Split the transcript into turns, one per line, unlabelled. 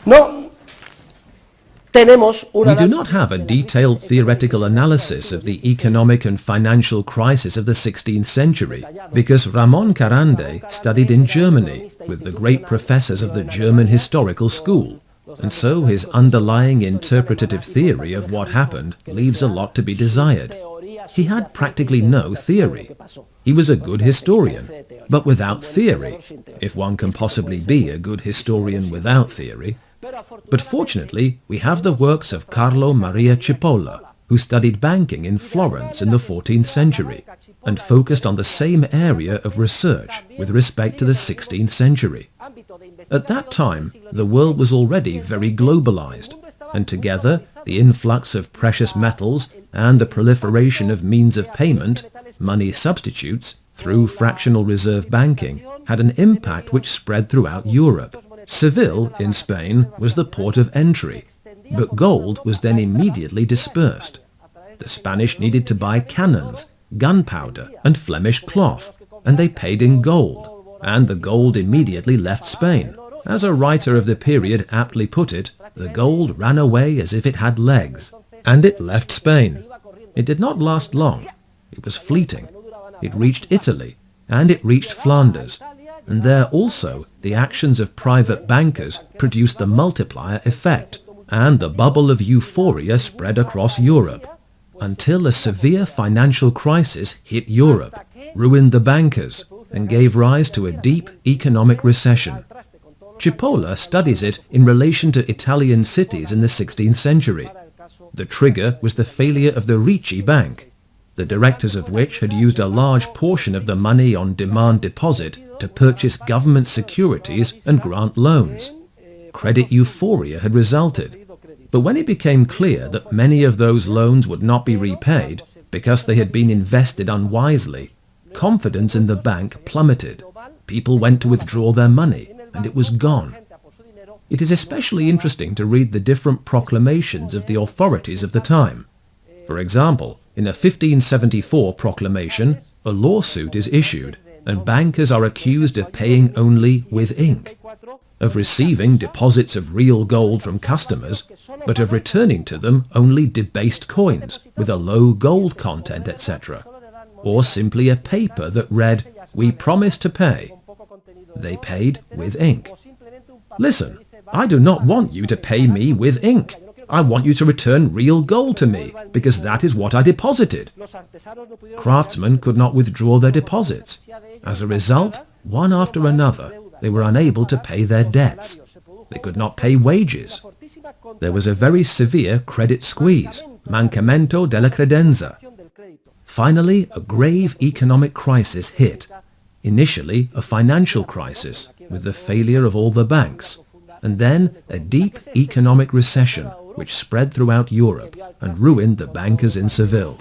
No tenemos
We do not have a detailed theoretical analysis of the economic and financial crisis of the 16th century because Ramón Carande studied in Germany with the great professors of the German Historical School, and so his underlying interpretative theory of what happened leaves a lot to be desired. He had practically no theory. He was a good historian, but without theory, if one can possibly be a good historian without theory. But fortunately, we have the works of Carlo Maria Cipolla, who studied banking in Florence in the 14th century and focused on the same area of research with respect to the 16th century. At that time, the world was already very globalized, and together the influx of precious metals and the proliferation of means of payment, money substitutes, through fractional reserve banking, had an impact which spread throughout Europe. Seville, in Spain, was the port of entry, but gold was then immediately dispersed. The Spanish needed to buy cannons, gunpowder, and Flemish cloth, and they paid in gold, and the gold immediately left Spain. As a writer of the period aptly put it, the gold ran away as if it had legs, and it left Spain. It did not last long. It was fleeting. It reached Italy, and it reached Flanders, and there also the actions of private bankers produced the multiplier effect, and the bubble of euphoria spread across Europe, until a severe financial crisis hit Europe, ruined the bankers, and gave rise to a deep economic recession. Cipolla studies it in relation to Italian cities in the 16th century. The trigger was the failure of the Ricci Bank, the directors of which had used a large portion of the money on demand deposit to purchase government securities and grant loans. Credit euphoria had resulted, but when it became clear that many of those loans would not be repaid because they had been invested unwisely, confidence in the bank plummeted. People went to withdraw their money, and it was gone. It is especially interesting to read the different proclamations of the authorities of the time. For example, in a 1574 proclamation, a lawsuit is issued, and bankers are accused of paying only with ink, of receiving deposits of real gold from customers, but of returning to them only debased coins with a low gold content, etc., or simply a paper that read, "We promise to pay." They paid with ink. Listen, I do not want you to pay me with ink. I want you to return real gold to me, because that is what I deposited. Craftsmen could not withdraw their deposits. As a result, one after another, they were unable to pay their debts. They could not pay wages. There was a very severe credit squeeze, mancamento della credenza. Finally, a grave economic crisis hit. Initially, a financial crisis, with the failure of all the banks, and then a deep economic recession, which spread throughout Europe and ruined the bankers in Seville.